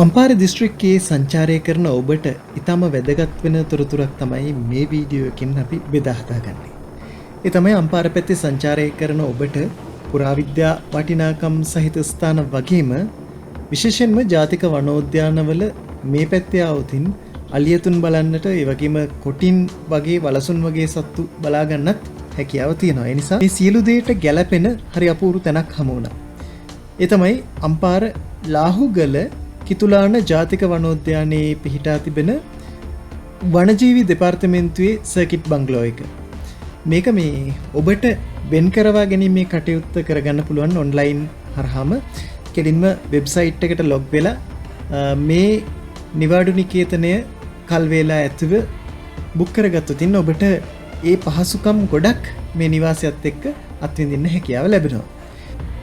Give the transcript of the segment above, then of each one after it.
අම්පාර දිස්ත්‍රික්කයේ සංචාරය කරන ඔබට ඉතාම වැදගත් වෙන තොරතුරක් තමයි මේ වීඩියෝ එකෙන් අපි බෙදා හදාගන්නේ. ඒ තමයි අම්පාර පැත්තේ සංචාරය කරන ඔබට පුරාවිද්‍යා වටිනාකම් සහිත ස්ථාන වගේම විශේෂයෙන්ම ජාතික වනෝද්‍යානවල මේ පැත්තේ આવුතින් අලියතුන් බලන්නට ඒ වගේම කොටින් වගේ වලසුන් වගේ සත්තු බලා ගන්නත් හැකියාව තියෙනවා. ඒ නිසා මේ සියලු දේට ගැළපෙන හරි අපූර්ව තැනක් හමු වුණා. ඒ තමයි අම්පාර ලාහුගල කිතුලාන ජාතික වනෝද්‍යානයේ පිහිටා තිබෙන වනජීවි දෙපාර්තමේන්තුවේ සර්කිට් බංගලෝ එක. මේක මේ ඔබට වෙන් කරවා ගැනීමේ කටයුත්ත කරගන්න පුළුවන් ඔන්ලයින් හරහාම කෙලින්ම වෙබ්සයිට් එකට ලොග් වෙලා මේ නිවාඩු නිකේතනය කල් වේලා ඇතුව බුක් කරගත්තොත් ඉන්න ඔබට ඒ පහසුකම් ගොඩක් මේ නිවාසයත් එක්ක අත්විඳින්න හැකියාව ලැබෙනවා.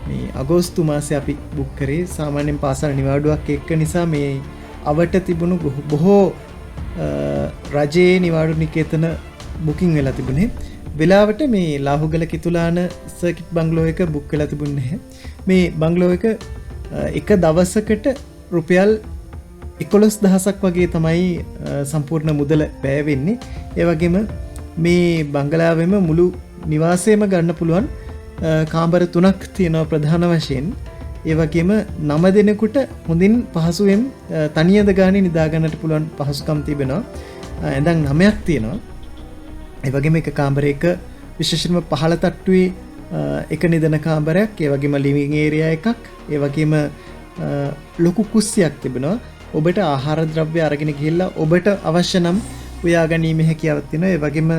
මේ අගෝස්තු මාසේ අපි බුක් කරේ සාමාන්‍යයෙන් පාසල් නිවාඩුවක් එක්ක නිසා මේ අවට තිබුණු බොහෝ රජයේ නිවාඩු නිකේතන බුකින් වෙලා තිබුණේ. වෙලාවට මේ ලාහුගල කිතුලාන සර්කිට් බංගලෝ එක බුක් වෙලා තිබුණේ නැහැ. මේ බංගලෝ එක දවසකට රුපියල් 11000ක් වගේ තමයි සම්පූර්ණ මුදල වැය වෙන්නේ. ඒ වගේම මේ බංගලාවෙම මුළු නිවාසයම ගන්න පුළුවන් කාමර 3ක් තියෙනවා ප්‍රධාන වශයෙන්. ඒ වගේම 9 දෙනෙකුට හොඳින් පහසුවෙන් තනියද ගානේ නිදා ගන්නට පුළුවන් පහසුකම් තිබෙනවා. ඇඳන් 9ක් තියෙනවා. ඒ වගේම එක කාමරයක විශේෂයෙන්ම පහළ තට්ටුවේ එක නිදන කාමරයක්, ඒ වගේම ලිවිං ඒරියා එකක්, ඒ වගේම ලොකු කුස්සියක් තිබෙනවා. ඔබට ආහාර ද්‍රව්‍ය අරගෙන ගිහිල්ලා ඔබට අවශ්‍ය නම් උයා ගැනීමේ හැකියාවක් තියෙනවා. ඒ වගේම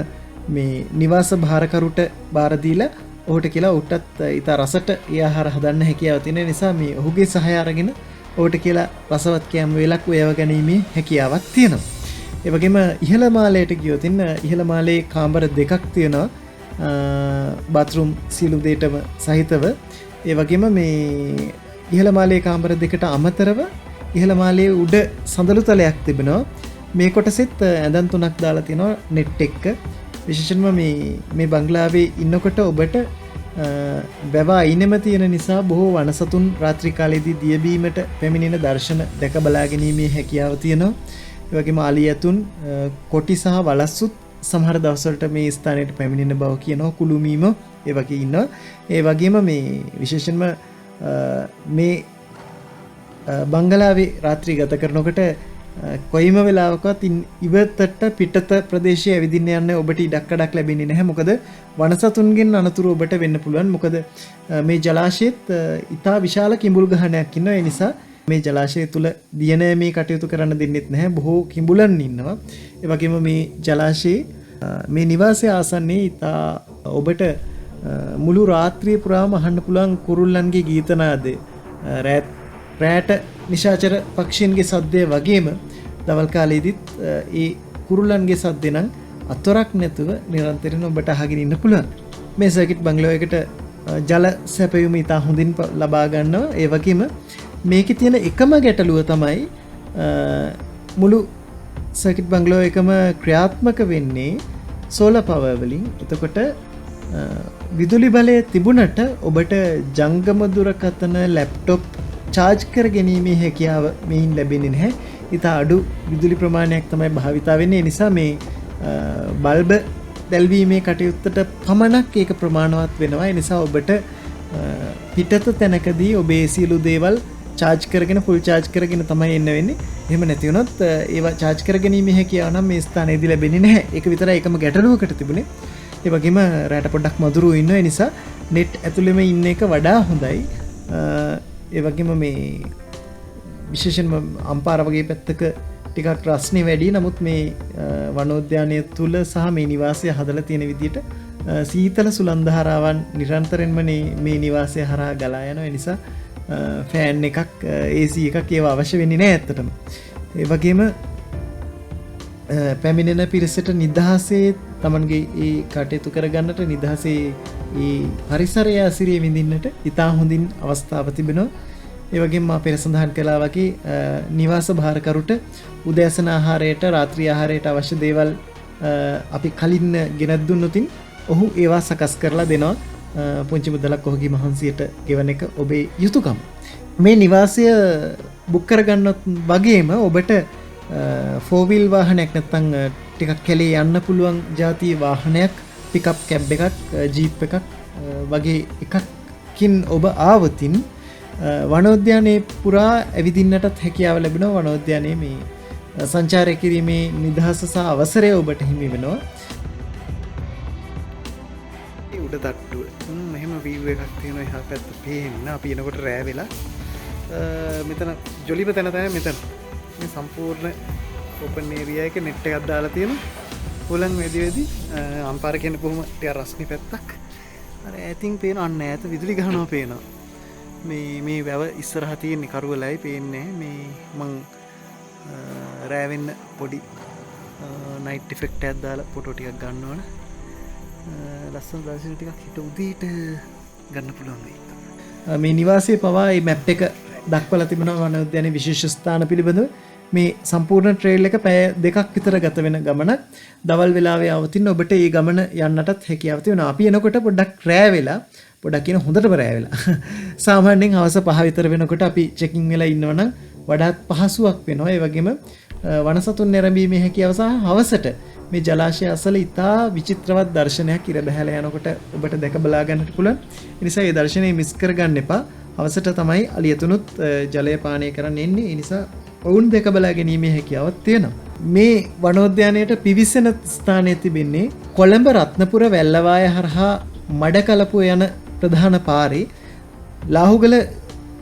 මේ නිවාස භාරකරුට බාර දීලා ඔහුට කියලා ඔහුටත් ඉතා රසට ඒ ආහාර හදන්න හැකියාව තියෙන නිසා මේ ඔහුගේ සහාය අරගෙන ඔහුට කියලා රසවත් කෑම වේලක් උයව ගැනීමේ හැකියාවක් තියෙනවා. ඒ වගේම ඉහළ මාලයට ගියොත් ඉහළ මාලේ කාමර දෙකක් තියෙනවා. බාත්රූම් සියලු දේටම සහිතව. ඒ වගේම මේ ඉහළ මාලේ කාමර දෙකට අමතරව ඉහළ මාලේ උඩ සඳලු තලයක් තිබෙනවා. මේ කොටසෙත් ඇඳන් 3ක් දාලා තියෙනවා net එක. විශේෂයෙන්ම මේ බංගලාවේ ඉන්නකොට ඔබට වැව අයිනෙම තියෙන නිසා බොහෝ වනසතුන් රාත්‍රී කාලයේදී දිය බීමට පැමිණෙන දර්ශන දැක බලා ගැනීමේ හැකියාව තියෙනවා. ඒ වගේම අලියතුන්, කොටි සහ වලස්සුත් සමහර දවස්වලට මේ ස්ථානයට පැමිණෙන බව කියනවා. කුළුමීම ඒ වගේ ඉන්නවා. ඒ වගේම මේ විශේෂයෙන්ම මේ බංගලාවේ රාත්‍රී ගත කරනකොට කොයිම වෙලාවකත් ඉවතට පිටත ප්‍රදේශයේ ඇවිදින්න යන්න ඔබට ඉඩක්කඩක් ලැබෙන්නේ නැහැ. මොකද වනසතුන්ගෙන් අනතුරු ඔබට වෙන්න පුළුවන්. මොකද මේ ජලාශයෙත් ඉතා විශාල කිඹුල් ගහනයක් ඉන්නවා. ඒ නිසා මේ ජලාශය තුල දියන මේ කටයුතු කරන්න දෙන්නෙත් නැහැ. බොහෝ කිඹුලන් ඉන්නවා. ඒ වගේම මේ ජලාශයේ මේ නිවාසය ආසන්නයේ ඉතා ඔබට මුළු රාත්‍රිය පුරාම අහන්න පුළුවන් කුරුල්ලන්ගේ ගීත නාදය, රැට නිශාචර පක්ෂීන්ගේ සද්දය වගේම දවල් කාලයේදීත් ඒ කුරුල්ලන්ගේ සද්දේ නම් අතොරක් නැතුව නිරන්තරයෙන් ඔබට අහගෙන ඉන්න පුළුවන්. මේ සර්කිට් බංගලෝ එකට ජල සැපයුම ඉතා හොඳින් ලබා ගන්නවා. ඒ වගේම මේකේ තියෙන එකම ගැටලුව තමයි මුළු සර්කිට් බංගලෝ එකම ක්‍රියාත්මක වෙන්නේ සෝලර් පවර් වලින්. එතකොට විදුලි බලය තිබුණට ඔබට ජංගම දුරකථන, ලැප්ටොප් චාර්ජ් කර ගැනීමේ හැකියාව මෙයින් ලැබෙන්නේ නැහැ. ඉතා අඩු විදුලි ප්‍රමාණයක් තමයි භාවිතා වෙන්නේ. ඒ නිසා මේ බල්බ දැල්වීමේ කටයුත්තට පමණක් ඒක ප්‍රමාණවත් වෙනවා. ඒ නිසා ඔබට පිටත තැනකදී ඔබේ සියලු දේවල් චාර්ජ් කරගෙන ෆුල් චාර්ජ් කරගෙන තමයි එන්න වෙන්නේ. එහෙම නැති වුණොත් ඒවා චාර්ජ් කර ගැනීමේ හැකියාව නම් මේ ස්ථානයේදී ලැබෙන්නේ නැහැ. ඒක විතරයි එකම ගැටලුවකට තිබුණේ. ඒ වගේම රැට පොඩ්ඩක් මధుරු ඉන්න නිසා net ඇතුළෙම ඉන්න එක වඩා හොඳයි. ඒ වගේම මේ විශේෂයෙන්ම අම්පාර වගේ පැත්තක ටිකක් රස්නේ වැඩි. නමුත් මේ වනෝද්‍යානය තුල සහ මේ නිවාසය හදලා තියෙන විදිහට සීතල සුළං ධාරාවන් නිරන්තරයෙන්ම මේ නිවාසය හරහා ගලා යනවා. ඒ නිසා ෆෑන් එකක්, AC එකක් ඒවා අවශ්‍ය වෙන්නේ නැහැ ඇත්තටම. ඒ වගේම පැමිණෙන පිරිසට නිදහසේ තමන්ගේ ඒ කටයුතු කරගන්නට, නිදහසේ ඒ පරිසරය ඇසිරිය විඳින්නට ඉතා හොඳින් අවස්ථාව තිබෙනවා. ඒ වගේම මා පෙර සඳහන් කළා වගේ නිවාස භාරකරුට උදෑසන ආහාරයට, රාත්‍රී ආහාරයට අවශ්‍ය දේවල් අපි කලින් ගෙනත් දුන්නොතින් ඔහු ඒවා සකස් කරලා දෙනවා. පුංචි මුදලක් ඔහුගේ මහන්සියට ගෙවන එක ඔබේ යුතුයකම. මේ නිවාසය බුක් කරගන්නත් වගේම ඔබට ෆෝවිල් වාහනයක් නැත්තං ටිකක් කැලේ යන්න පුළුවන් ජාතිය වාහනයක් පිකප් කැබ් එකක් ජීප් එකක් වගේ එකකින් ඔබ ආවතින් වනෝද්‍යානයේ පුරා ඇවිදින්නටත් හැකියාව ලැබෙනවා. වනෝද්‍යානයේ මේ සංචාරය කිරීමේ නිදහස සහ අවසරය ඔබට හිමි වෙනවා. උඩ තට්ටුව මෙහෙම වීව් එකක් තියෙනවා එහා පැත්ත පේන්න. අපි එනකොට රෑ වෙලා මෙතන ජොලිම තැන තමයි මෙතන. මේ සම්පූර්ණ ඕපන් ඒරියා එක නෙට් එකක් දාලා තියෙනවා. හුලං වෙදි අම්පාර කියන කොහොම ටික රස්නි පැත්තක්. අර ඈතින් පේන අන්න ඈත විදුලි ගහනවා පේනවා. මේ වැව ඉස්සරහා තියෙන කරුවලයි පේන්නේ. මේ මං රෑවෙන්න පොඩි නයිට් ඉෆෙක්ට් එකක් දාලා ෆොටෝ ටිකක් ගන්න ඕන. ලස්සන දර්ශන ටිකක් හිට උදේට ගන්න පුළුවන් වෙයි. මේ නිවාසයේ පවා මේ මැප් එක දක්වලා තිබෙනවා වනෝද්‍යානයේ විශේෂ ස්ථාන පිළිබඳව. මේ සම්පූර්ණ ට්‍රේල් එක පැය 2ක් විතර ගත වෙන ගමනක්. දවල් වෙලාවේ આવතින් ඔබට මේ ගමන යන්නටත් හැකියාව තියෙනවා. අපි එනකොට පොඩ්ඩක් රෑ වෙලා පොඩ්ඩක් කියන හොඳටම රෑ වෙලා. සාමාන්‍යයෙන් හවස 5 විතර වෙනකොට අපි චෙකින් වෙලා ඉන්නවනම් වඩාත් පහසුවක් වෙනවා. ඒ වගේම වනසතුන් නැරඹීමේ හැකියාව සහ හවසට මේ ජලාශය අසල ඉතා විචිත්‍රවත් දර්ශනයක් ඉර බැහැලා යනකොට ඔබට දැක බලා ගන්නට පුළුවන්. ඒ නිසා මේ දර්ශනය මිස් කරගන්න එපා. හවසට තමයි අලියතුනුත් ජලය පානය කරන්න එන්නේ. ඒ නිසා ඔවුන් දැක බලා ගැනීමේ හැකියාවක් තියෙනවා. මේ වනෝද්‍යානයට පිවිසෙන ස්ථානයේ තිබෙන්නේ කොළඹ රත්නපුර වැල්ලවාය හරහා මඩකලපුව යන ප්‍රධාන පාරේ ලාහුගල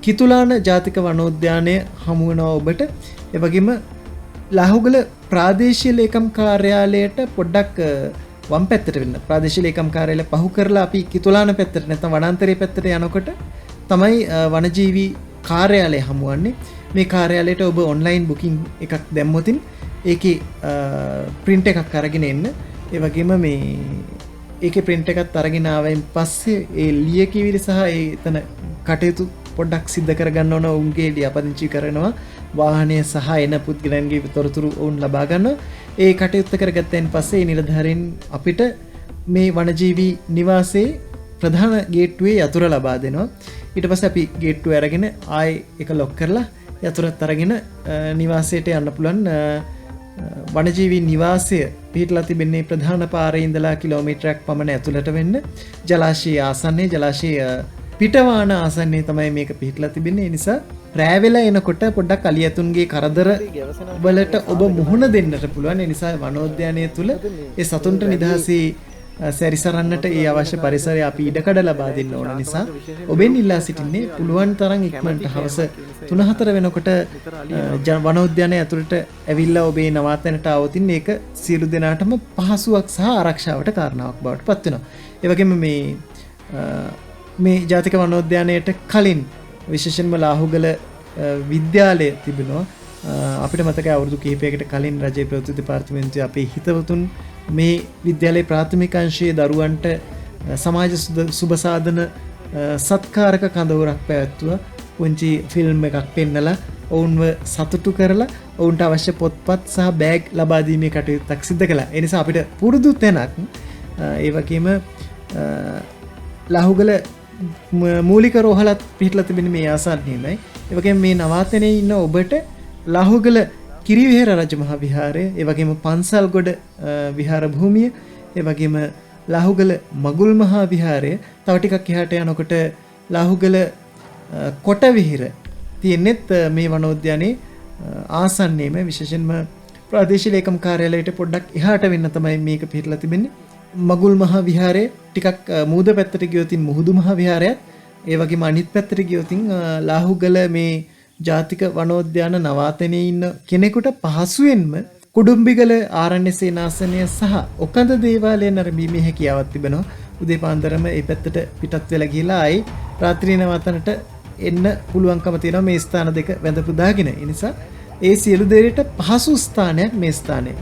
කිතුලාන ජාතික වනෝද්‍යානය හමු වෙනවා ඔබට. ඒ වගේම ලාහුගල ප්‍රාදේශීය ලේකම් කාර්යාලයට පොඩ්ඩක් වම් පැත්තට වෙන්න. ප්‍රාදේශීය ලේකම් කාර්යාලය පහු කරලා අපි කිතුලාන පැත්තට නැත්නම් වනාන්තරයේ පැත්තට යනකොට තමයි වනජීවි කාර්යාලය හමුවන්නේ. මේ කාර්යාලයට ඔබ ඔන්ලයින් බුකින් එකක් දැම්මොතින් ඒකේ print එකක් අරගෙන එන්න. ඒ වගේම මේ ඒකේ print එකත් අරගෙන ආවෙන් පස්සේ ඒ ලියකියවිලි සහ ඒ එතන කටයුතු පොඩ්ඩක් සිද්ධ කරගන්න ඕන. ඔවුන්ගේ ලියාපදිංචි කරනවා. වාහනය සහ එන පුද්ගලයන්ගේ තොරතුරු ඔවුන් ලබා ගන්නවා. ඒ කටයුත්ත කරගත්තයින් පස්සේ ඒ නිලධාරීන් අපිට මේ වනජීවි නිවාසයේ ප්‍රධාන ගේට්ටුවේ යතුර ලබා දෙනවා. ඊට පස්සේ අපි ගේට්ටුව අරගෙන ආයෙ එක ලොක් කරලා යතුරත් අරගෙන නිවාසයට යන්න පුළුවන්. වනජීවි නිවාසය පිහිටලා තිබෙන්නේ ප්‍රධාන පාරේ ඉඳලා කිලෝමීටරයක් පමණ ඇතුළට වෙන්න ජලාශය ආසන්නයේ ජලාශය පිටවාන ආසන්නයේ තමයි මේක පිහිටලා තිබෙන්නේ. ඒ නිසා රෑ වෙලා එනකොට පොඩ්ඩක් අලියතුන්ගේ කරදර වලට ඔබ මුහුණ දෙන්නට පුළුවන්. ඒ නිසා වනෝද්‍යානය තුල ඒ සතුන්ට නිදහසේ සැරිසරන්නට ඒ අවශ්‍ය පරිසරය අපි ඉඩකඩ ලබා දෙන්න ඕන නිසා ඔබෙන් ඉල්ලා සිටින්නේ පුළුවන් තරම් ඉක්මනට හවස 3-4 වෙනකොට වනෝද්‍යානය ඇතුළට ඇවිල්ලා ඔබේ නවාතැනට આવොතින් ඒක සියලු දෙනාටම පහසුවක් සහ ආරක්ෂාවට කාරණාවක් බවට පත් වෙනවා. ඒ වගේම මේ ජාතික වනෝද්‍යානයට කලින් විශේෂයෙන්ම ලාහුගල විද්‍යාලය තිබෙනවා. අපිට මතකයි අවුරුදු කිහිපයකට කලින් රජයේ ප්‍රවෘත්ති දෙපාර්තමේන්තුවේ අපේ හිතවතුන් මේ විද්‍යාලයේ ප්‍රාථමික අංශයේ දරුවන්ට සමාජ සුබ සාධන සත්කාරක කඳවුරක් පැවැත්වුවා. පුංචි ෆිල්ම් එකක් පෙන්නලා ඔවුන්ව සතුටු කරලා ඔවුන්ට අවශ්‍ය පොත්පත් සහ බෑග් ලබා දීමේ කටයුත්තක් සිදු කළා. ඒ නිසා අපිට පුරුදු තැනක්. ඒ වගේම ලාහුගල මූලික රෝහලත් පිහිටලා තිබෙන මේ ආසන්නයේමයි. ඒ වගේම මේ නවාතැනේ ඉන්න ඔබට ලාහුගල කිරිවිහෙර රජමහා විහාරය, ඒ වගේම පන්සල්ගොඩ විහාර භූමිය, ඒ වගේම ලාහුගල මගුල් මහා විහාරය, තව ටිකක් එහාට යනකොට ලාහුගල කොටවිහිර තියෙනෙත් මේ වනෝද්‍යානයේ ආසන්නයේම විශේෂයෙන්ම ප්‍රාදේශීය ලේකම් කාර්යාලයට පොඩ්ඩක් එහාට වෙන්න තමයි මේක පිහිටලා තිබෙන්නේ. මගුල් මහා විහාරය ටිකක් මූද පැත්තට ගියොතින් මුහුදු මහා විහාරයත්, ඒ වගේම අනිත් පැත්තට ගියොතින් ලාහුගල මේ ජාතික වනෝද්‍යාන නවාතැනේ ඉන්න කෙනෙකුට පහසුවෙන්ම කුඩුම්බිගල ආරණ්‍ය සේනාසනය සහ ඔකඳ දේවාලය නරඹීමේ හැකියාවක් තිබෙනවා. උදේ පාන්දරම ඒ පැත්තට පිටත් වෙලා ගිහලා ආයි රාත්‍රී නවාතැනට එන්න පුළුවන්කම තියෙනවා මේ ස්ථාන දෙක වැඳ පුදාගෙන. ඒ නිසා ඒ සියලු දේට පහසු ස්ථානයක් මේ ස්ථානය.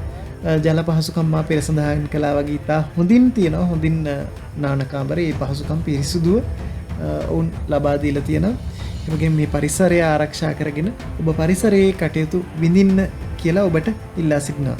ජල පහසුකම් මා පෙර සඳහන් කළා වගේ ඉතා හොඳින් තියෙනවා. හොඳින් නාන කාමරේ මේ පහසුකම් පිරිසුදුව ඔවුන් ලබා දීලා තියෙනවා. ඒ වගේම මේ පරිසරය ආරක්ෂා කරගෙන ඔබ පරිසරයේ කටයුතු විඳින්න කියලා ඔබට ඉල්ලා සිටිනවා.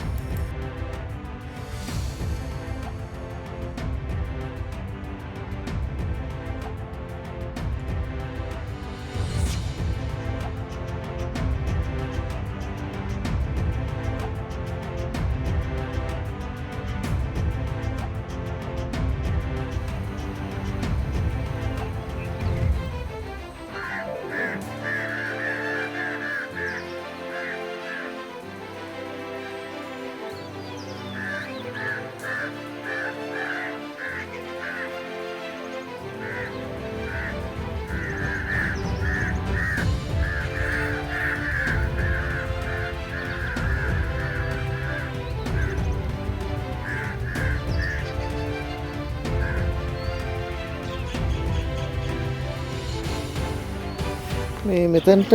මේ මෙතනට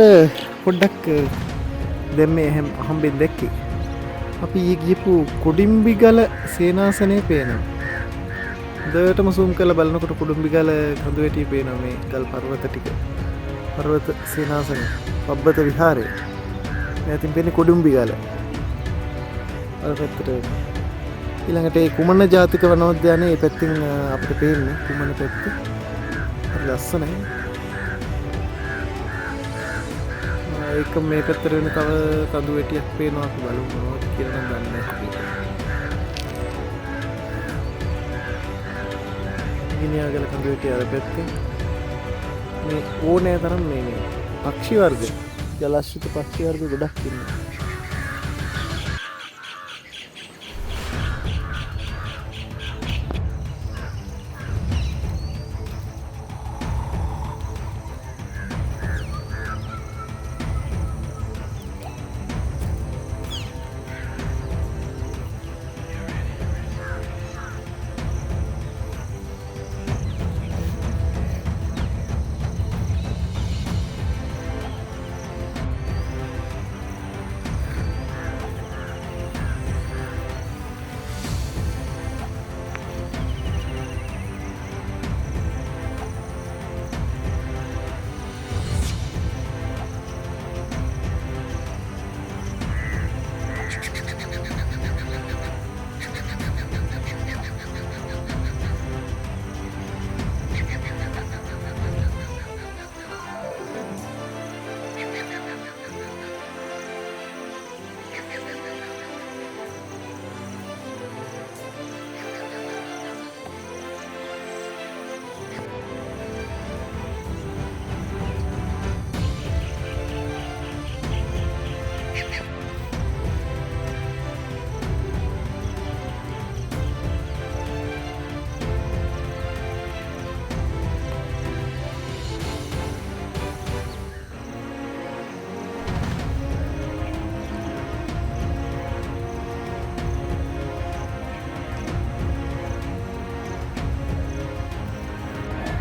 පොඩ්ඩක් දැන් මේ හම්බෙන් දැක්කේ අපි ගියපු කුඩිම්බිගල සේනාසනය පේනවා. හොඳටම zoom කරලා බලනකොට කුඩිම්බිගල කඳු වැටිය පේනවා මේ ගල් පර්වත ටික. පර්වත සේනාසනය පබ්බත විහාරය. මෙතනින් පේන්නේ කුඩිම්බිගල. අර පැත්තට ඊළඟට ඒ කුමන ජාතික වනෝද්‍යානයේ මේ පැත්තෙන් අපිට පේන්නේ කුමන පැත්ත. හරි ලස්සනයි. ඒක මේ පැත්තට වෙන තව කඳු වැටියක් පේනවා අපි බලමු මොනවද කියලා නම් දන්නේ නැහැ. ගිනියාගල කඳු වැටිය අර පැත්තේ මේ ඕනෑ තරම් මේ පක්ෂි වර්ග ජලාශ්‍රිත පක්ෂි වර්ග ගොඩක් ඉන්නවා.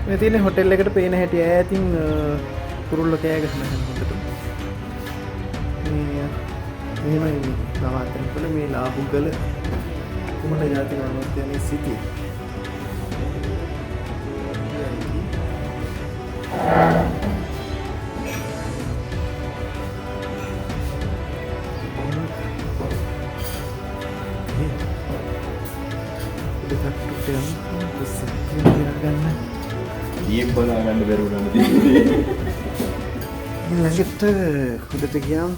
මේ තියෙන හොටෙල් එකට පේන හැටි ඈතින් කුරුල්ල කෑ ගහන හොඳට. මේ එහෙමයි නවාතැන්වල මේ ලාහුගල කුමන ජාතික වනෝද්‍යානයේ සිටියේ. ඊයේ බලා ගන්න බැරුණා නේද? ළඟට හොඳට ගියාම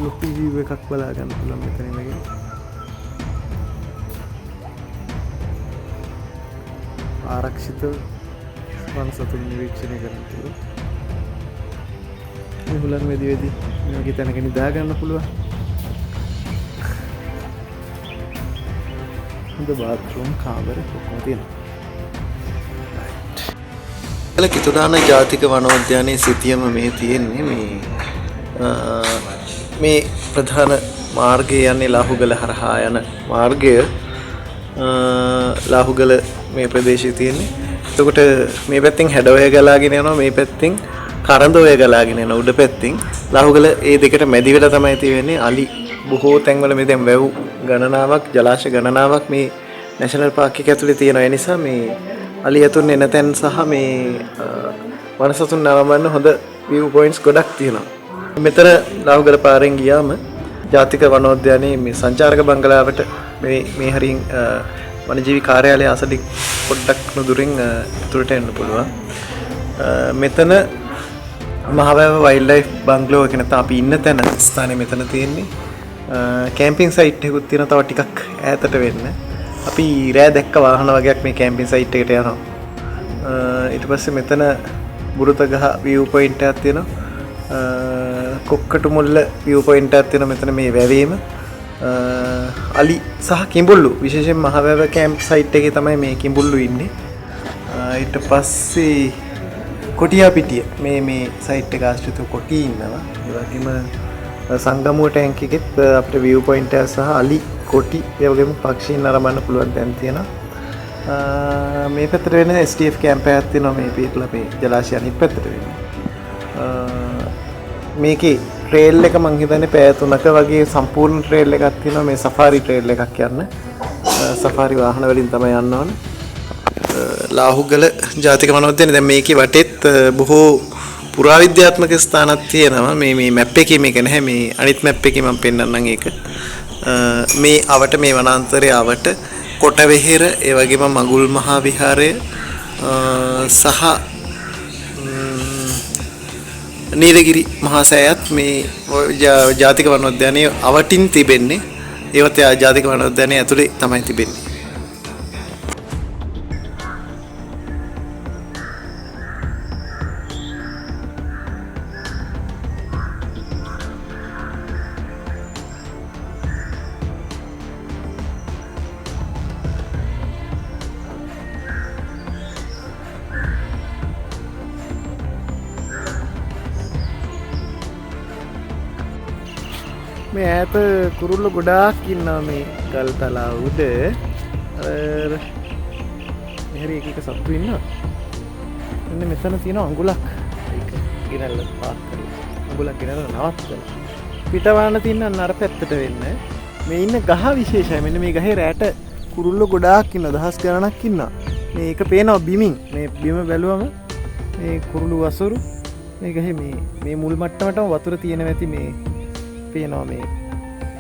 ලොකු view එකක් බලා ගන්න පුළුවන් මෙතන ඉඳගෙන. ආරක්ෂිත වන සතුන් නිරීක්ෂණය කරන්න පුළුවන්. මේ හුලන් වෙදි වෙදි මේ වගේ තැනක නිදා ගන්න පුළුවන්. හොඳ බාත්රූම් කාමර ඔක්කොම තියෙනවා. කිතුදාන ජාතික වනෝද්‍යානයේ සිටියම මේ තියෙන්නේ මේ ප්‍රධාන මාර්ගය යන්නේ ලාහුගල හරහා යන මාර්ගය. ලාහුගල මේ ප්‍රදේශයේ තියෙන්නේ. එතකොට මේ පැත්තෙන් හැඩවය ගලාගෙන යනවා, මේ පැත්තෙන් කරඳෝය ගලාගෙන යන උඩ පැත්තෙන් ලාහුගල ඒ දෙකට මැදි වෙලා තමයි තියෙන්නේ. අලි බොහෝ තැන්වල මේ දැන් වැව් ගණනාවක් ජලාශය ගණනාවක් මේ නැෂනල් පාර්ක් එක ඇතුලේ තියෙනවා. ඒ නිසා මේ අලි යතුන් එන තැන් සහ මේ වනසතුන් නවමන්න හොඳ view points ගොඩක් තියෙනවා. මෙතන ලාහුගල පාරෙන් ගියාම ජාතික වනෝද්‍යානයේ මේ සංචාරක බංගලාවට මේ හරින් වනජීවි කාර්යාලය අසලින් පොඩ්ඩක් නුදුරින් ඇතුළට එන්න පුළුවන්. මෙතන මහවැව වයිල්ඩ් ලයිෆ් බංගලෝව කියන අපි ඉන්න තැන ස්ථානයේ මෙතන තියෙන්නේ. කැම්පින් සයිට් එකකුත් තියෙනවා තව ටිකක් ඈතට වෙන්න. අපි රෑ දැක්ක වාහන වගේක් මේ කැම්පින් සයිට් එකට යනවා. ඊට පස්සේ මෙතන බුරුතගහ view point එකක් තියෙනවා. කොක්කටු මුල්ල view point එකක් තියෙනවා මෙතන මේ වැවේම. අලි සහ කිඹුල්ලු විශේෂයෙන් මහවැව කැම්ප් සයිට් එකේ තමයි මේ කිඹුල්ලු ඉන්නේ. ඊට පස්සේ කොටියා පිටිය මේ සයිට් එක ආශ්‍රිතව කොටි ඉන්නවා. ඒ වගේම සංගමුව ටැංක් එකෙත් අපිට view point එක සහ අලි කොටි ඒ වගේම පක්ෂීන් නරඹන්න පුළුවන් තැන් තියෙනවා. මේ පැත්තට වෙන STF කැම්ප් එකක් තියෙනවා මේ පිටලා මේ ජලාශය අනිත් පැත්තට වෙන්නේ. මේකේ ට්‍රේල් එක මං හිතන්නේ පැය 3ක වගේ සම්පූර්ණ ට්‍රේල් එකක් තියෙනවා මේ සෆාරි ට්‍රේල් එකක් යන්න. සෆාරි වාහන වලින් තමයි යන්න ඕන. ලාහුගල ජාතික වනෝද්‍යානය දැන් මේකේ වටේත් බොහෝ පුරාවිද්‍යාත්මක ස්ථානක් තියෙනවා. මේ මැප් එකේ මේක නැහැ. මේ අනිත් මැප් එකේ මම පෙන්නන්නම් ඒක. මේ අවට මේ වනාන්තරයේ අවට කොටවෙහෙර ඒ වගේම මඟුල් මහා විහාරය සහ නීලගිරි මහා සෑයත් මේ ජාතික වනෝද්‍යානයේ අවටින් තිබෙන්නේ. ඒවත් ජාතික වනෝද්‍යානයේ ඇතුලේ තමයි තිබෙන්නේ. මේ ඈත කුරුල්ල ගොඩාක් ඉන්නවා මේ ගල් තලා උඩ. මෙහෙරි එක සත්තු ඉන්නවා. මෙන්න මෙතන තියෙන අඟුලක්. ඒක ගිනල්ල පාත් කරලා. අඟුලක් ගිනල්ල නවත්තලා. පිටවන්න තියෙන අර පැත්තට වෙන්න. මේ ඉන්න ගහ විශේෂයි. මෙන්න මේ ගහේ රැට කුරුල්ල ගොඩාක් ඉන්නවා. දහස් ගණනක් ඉන්නවා. මේක පේනවා බිමින්. මේ බිම බැලුවම මේ කුරුළු වසරු මේ ගහේ මේ මුල් මට්ටමටම වතුර තියෙනවා ඇති මේ පේනවා මේ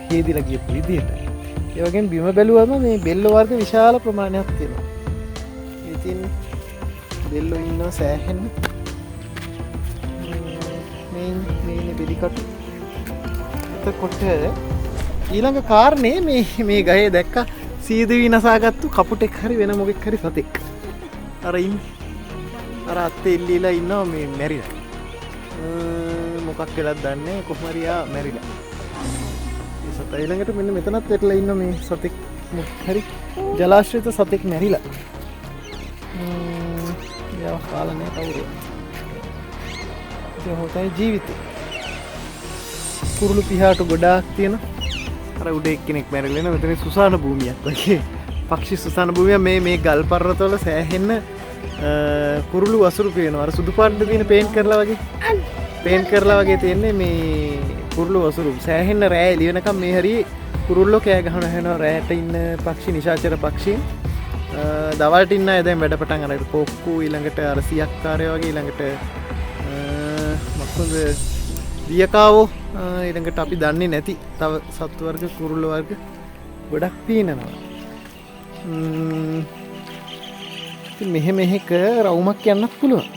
හේදිලා ගියපු විදිහට. ඒ වගේම බිම බැලුවම මේ බෙල්ල වර්ග විශාල ප්‍රමාණයක් තියෙනවා. ඉතින් බෙල්ලෝ ඉන්නවා සෑහෙන්න. මේ බෙලිකටු. එතකොට ඊළඟ කාරණේ මේ ගහේ දැක්ක සීදවි නසාගත්තු කපුටෙක් හරි වෙන මොකෙක් හරි සතෙක්. අර අර අත්තේ එල්ලීලා ඉන්නවා මේ මැරිලා. මොකක් වෙලක් දන්නේ කොහොම හරි යා මැරිලා. ඒ සතා ඊළඟට මෙන්න මෙතනත් වැටලා ඉන්න මේ සතෙක් හරි ජලාශයට සතෙක් මැරිලා. යා කාලා නෑ කවුරු. ඒ හොතයි ජීවිතේ. කුරුළු පිහාටු ගොඩාක් තියෙන. අර උඩ එක්කෙනෙක් මැරිලා ඉන්න මෙතන සුසාන භූමියක් වගේ. පක්ෂි සුසාන භූමිය මේ ගල් පර්වතවල සෑහෙන්න කුරුළු වසුරු පේනවා. අර සුදු පාටට තියෙන පේන්ට් කරලා වගේ. පේන්ට් කරලා වගේ තියෙන්නේ මේ කුරුළු වසුරු. සෑහෙන්න රෑ එළි වෙනකම් මේ හරියේ කුරුල්ලෝ කෑ ගහන හැනවා. රෑට ඉන්න පක්ෂි නිශාචර පක්ෂීන්. දවල්ට ඉන්න අය දැන් වැඩ පටන් අරගෙන කොක්කු ඊළඟට අර සියක්කාරය වගේ ඊළඟට මොකද දියකාවෝ ඊළඟට අපි දන්නේ නැති තව සත්තු වර්ග කුරුල්ල වර්ග ගොඩක් පීනනවා. ඉතින් මෙහෙක රවුමක් යන්නත් පුළුවන්.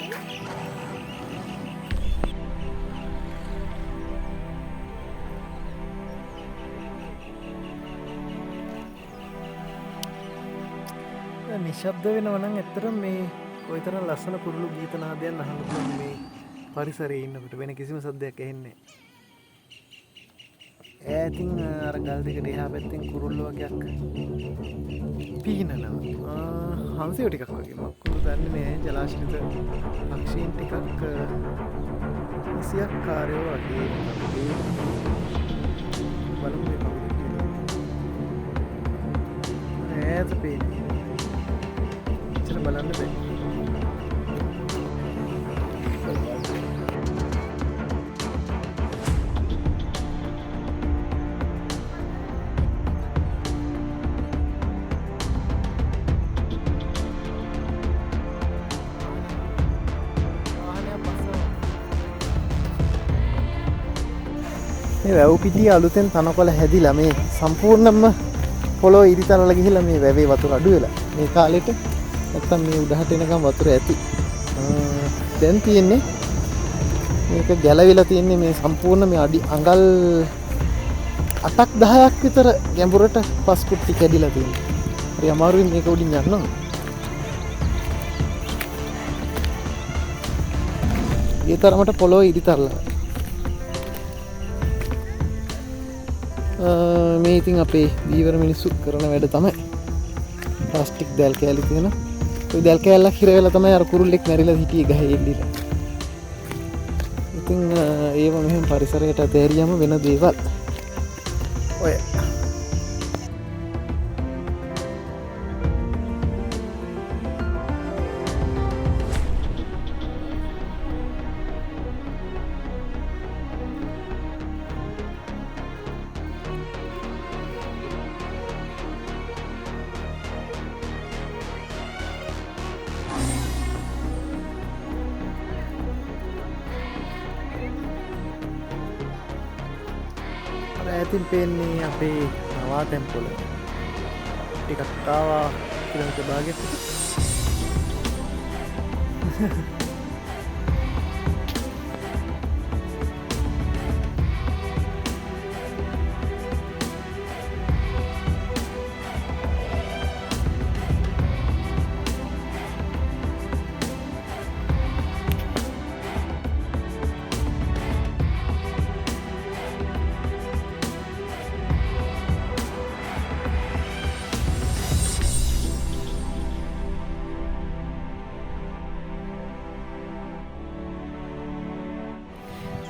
නිශ්ශබ්ද වෙනවා නම් ඇත්තටම මේ කොයිතරම් ලස්සන කුරුළු ගීත නාදයන් අහන්න පුළුවන් මේ පරිසරයේ ඉන්නකොට. වෙන කිසිම සද්දයක් ඇහෙන්නේ නැහැ. ඈතින් අර ගල් දෙකට එහා පැත්තෙන් කුරුල්ල වගේක් පීනනවා. හංසයෝ ටිකක් වගේ මොකද දන්නේ නැහැ. ජලාශිත පක්ෂීන් ටිකක් සියක්කාරයෝ වගේ බලමු මේ කවුද ඈත පේන්නේ. බලන්න බෑ. මේ වැව් පිටිය අලුතෙන් තනකොළ හැදිලා මේ සම්පූර්ණයෙන්ම පොළොව ඉදිතලලා ගිහිල්ලා මේ වැවේ වතුර අඩු වෙලා මේ කාලෙට නැත්තම් මේ උඩහට එනකම් වතුර ඇති. දැන් තියෙන්නේ මේක ගැලවිලා තියෙන්නේ මේ සම්පූර්ණ මේ අඩි අඟල් 8ක් 10ක් විතර ගැඹුරට පස් කුට්ටි කැඩිලා තියෙනවා. හරි අමාරුයි මේක උඩින් යන්න. ඒ තරමට පොළොව ඉදිතරලා. මේ ඉතින් අපේ දීවර මිනිස්සු කරන වැඩ තමයි. ප්ලාස්ටික් දැල් කෑලි තියෙන. ඔය දැල් කෑල්ලක් හිර වෙලා තමයි අර කුරුල්ලෙක් මැරිලා හිටියේ ගහේ එල්ලීලා. ඉතින් ඒව මෙහෙම පරිසරයට තේරියම වෙන දේවල් ඔය ඈතින් පේන්නේ අපේ නවාතැන් පොළ ටිකක් ආවා කිලෝමීටර් භාගයක්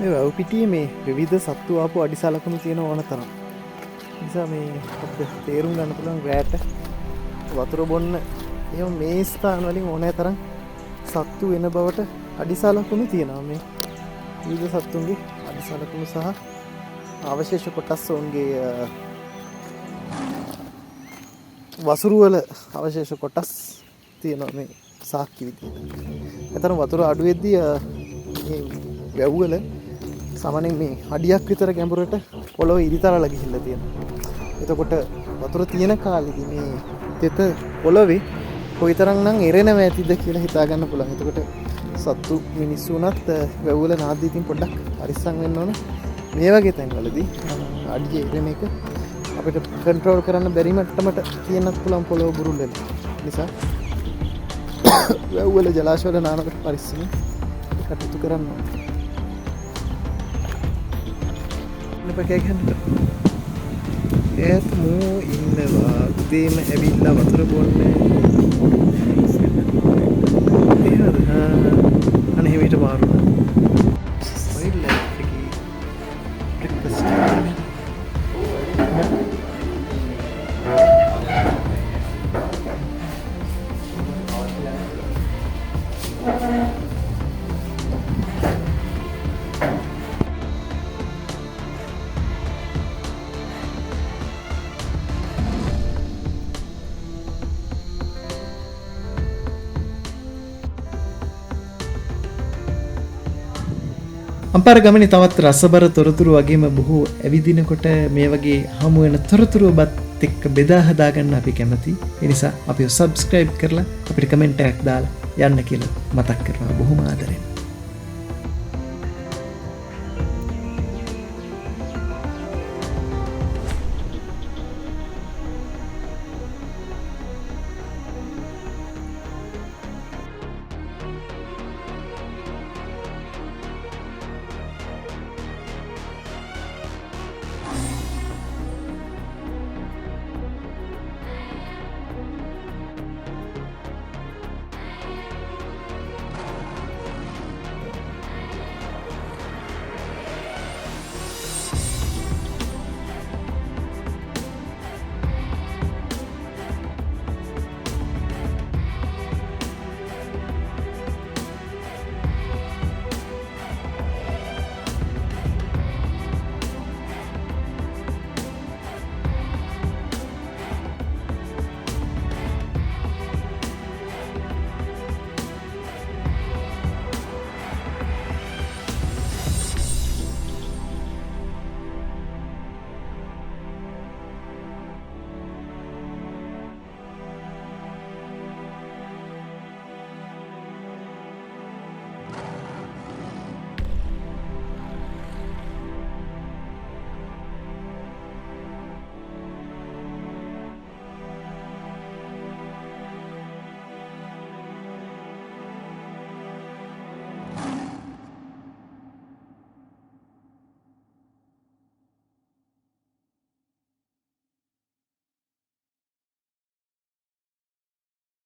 මේ වැව් පිටියේ මේ විවිධ සත්තු ආපු අඩිසලකුණු තියෙන ඕන තරම්. නිසා මේ අපිට තේරුම් ගන්න පුළුවන් රැට වතුර බොන්න එහෙම මේ ස්ථාන වලින් ඕනෑ තරම් සත්තු වෙන බවට අඩිසලකුණු තියෙනවා. මේ විවිධ සත්තුන්ගේ අඩිසලකුණු සහ අවශේෂ කොටස් ඔවුන්ගේ වසුරු වල අවශේෂ කොටස් තියෙනවා මේ සාක්කි විදියට. ඒතරම් වතුර අඩු වෙද්දී මේ වැව්වල සාමාන්‍යයෙන් මේ අඩියක් විතර ගැඹුරට පොළොව ඉරිතරලා ගිහිල්ලා තියෙනවා. එතකොට වතුර තියෙන කාලෙදී මේ තෙත පොළොවේ කොයිතරම්නම් එරෙනව ඇතිද කියලා හිතා ගන්න පුළුවන්. එතකොට සත්තු මිනිස්සු උනත් වැව්වල නාද්දී තින් පොඩ්ඩක් පරිස්සම් වෙන්න ඕන. මේ වගේ තැන්වලදී අඩිය එරෙන එක අපිට කන්ට්‍රෝල් කරන්න බැරි මට්ටමට තියෙන්නත් පුළුවන් පොළොව බුරුල් වෙලා. නිසා වැව්වල ජලාශවල නානකට පරිස්සමින් කටයුතු කරන්න ඕන. ඒත් මෝ ඉන්නවා උදේම ඇවිල්ලා වතුර බොන්නේ එහෙමද අනේ එහෙම ඊට පාරු වයිල්ඩ් ලයිෆ් එකේ බ්‍රෙක්ෆාස්ට් අම්පාර ගමනේ තවත් රසබර තොරතුරු වගේම බොහෝ ඇවිදිනකොට මේ වගේ හමු වෙන තොරතුරු ඔබත් එක්ක බෙදා හදා ගන්න අපි කැමතියි. ඒ නිසා අපිව subscribe කරලා අපිට කමෙන්ට් එකක් දාලා යන්න කියලා මතක් කරනවා බොහොම ආදරෙන්.